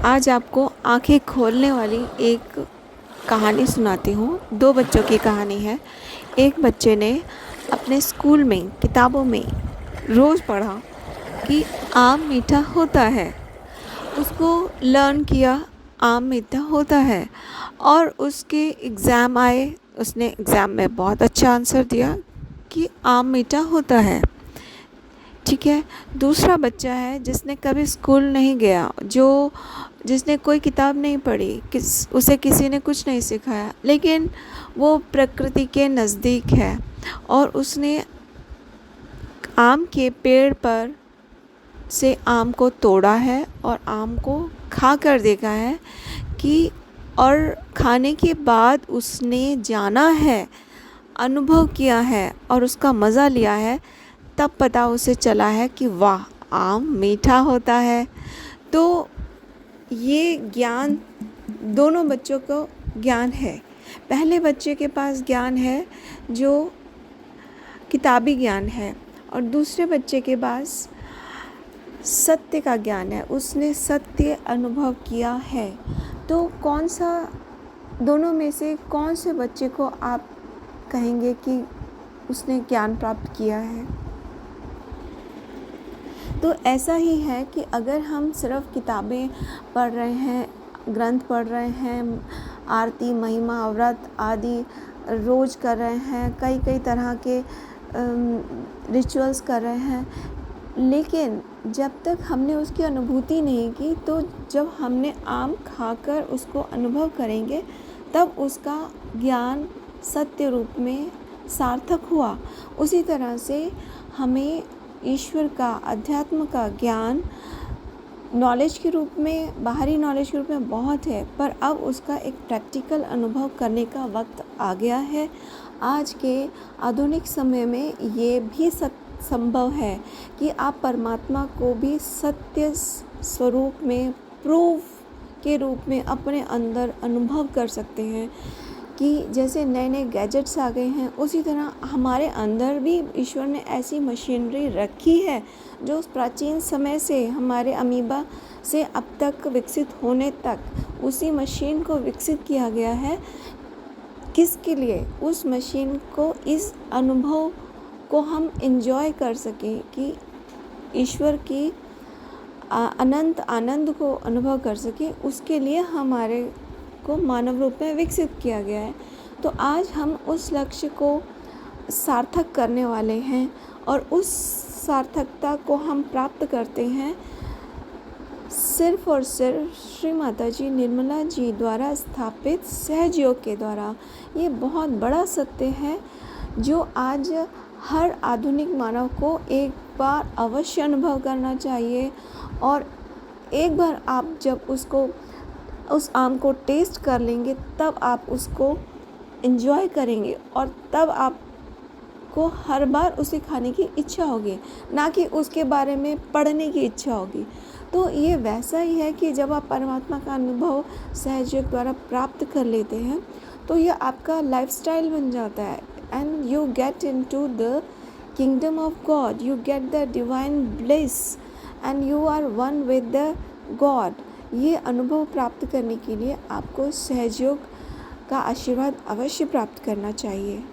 आज आपको आंखें खोलने वाली एक कहानी सुनाती हूँ। 2 बच्चों की कहानी है। एक बच्चे ने अपने स्कूल में किताबों में रोज़ पढ़ा कि आम मीठा होता है। उसको लर्न किया आम मीठा होता है और उसके एग्ज़ाम आए। उसने एग्ज़ाम में बहुत अच्छा आंसर दिया कि आम मीठा होता है। ठीक है। दूसरा बच्चा है जिसने कभी स्कूल नहीं गया, जिसने कोई किताब नहीं पढ़ी, उसे किसी ने कुछ नहीं सिखाया, लेकिन वो प्रकृति के नज़दीक है और उसने आम के पेड़ पर से आम को तोड़ा है और आम को खा कर देखा है कि और खाने के बाद उसने जाना है, अनुभव किया है और उसका मज़ा लिया है। तब पता उसे चला है कि वाह, आम मीठा होता है। तो ये ज्ञान दोनों बच्चों को ज्ञान है। पहले बच्चे के पास ज्ञान है जो किताबी ज्ञान है और दूसरे बच्चे के पास सत्य का ज्ञान है। उसने सत्य अनुभव किया है। तो कौन सा दोनों में से कौन से बच्चे को आप कहेंगे कि उसने ज्ञान प्राप्त किया है? तो ऐसा ही है कि अगर हम सिर्फ किताबें पढ़ रहे हैं, ग्रंथ पढ़ रहे हैं, आरती, महिमा, व्रत आदि रोज़ कर रहे हैं, कई तरह के रिचुअल्स कर रहे हैं, लेकिन जब तक हमने उसकी अनुभूति नहीं की, तो जब हमने आम खाकर उसको अनुभव करेंगे तब उसका ज्ञान सत्य रूप में सार्थक हुआ। उसी तरह से हमें ईश्वर का, अध्यात्म का ज्ञान नॉलेज के रूप में, बाहरी नॉलेज के रूप में बहुत है, पर अब उसका एक प्रैक्टिकल अनुभव करने का वक्त आ गया है। आज के आधुनिक समय में ये भी संभव है कि आप परमात्मा को भी सत्य स्वरूप में, प्रूफ के रूप में अपने अंदर अनुभव कर सकते हैं। कि जैसे नए नए गैजेट्स आ गए हैं, उसी तरह हमारे अंदर भी ईश्वर ने ऐसी मशीनरी रखी है जो उस प्राचीन समय से, हमारे अमीबा से अब तक विकसित होने तक उसी मशीन को विकसित किया गया है। किसके लिए? उस मशीन को, इस अनुभव को हम एंजॉय कर सकें कि ईश्वर की अनंत आनंद को अनुभव कर सकें। उसके लिए हमारे को मानव रूप में विकसित किया गया है। तो आज हम उस लक्ष्य को सार्थक करने वाले हैं और उस सार्थकता को हम प्राप्त करते हैं सिर्फ और सिर्फ श्री माता जी निर्मला जी द्वारा स्थापित सहज योग के द्वारा। ये बहुत बड़ा सत्य है जो आज हर आधुनिक मानव को एक बार अवश्य अनुभव करना चाहिए। और एक बार आप जब उस आम को टेस्ट कर लेंगे तब आप उसको एंजॉय करेंगे और तब आपको हर बार उसे खाने की इच्छा होगी, ना कि उसके बारे में पढ़ने की इच्छा होगी। तो ये वैसा ही है कि जब आप परमात्मा का अनुभव सहयोग द्वारा प्राप्त कर लेते हैं तो यह आपका लाइफस्टाइल बन जाता है and you get into the kingdom of God, you get the divine bliss and you are one with the God. ये अनुभव प्राप्त करने के लिए आपको सहयोग का आशीर्वाद अवश्य प्राप्त करना चाहिए।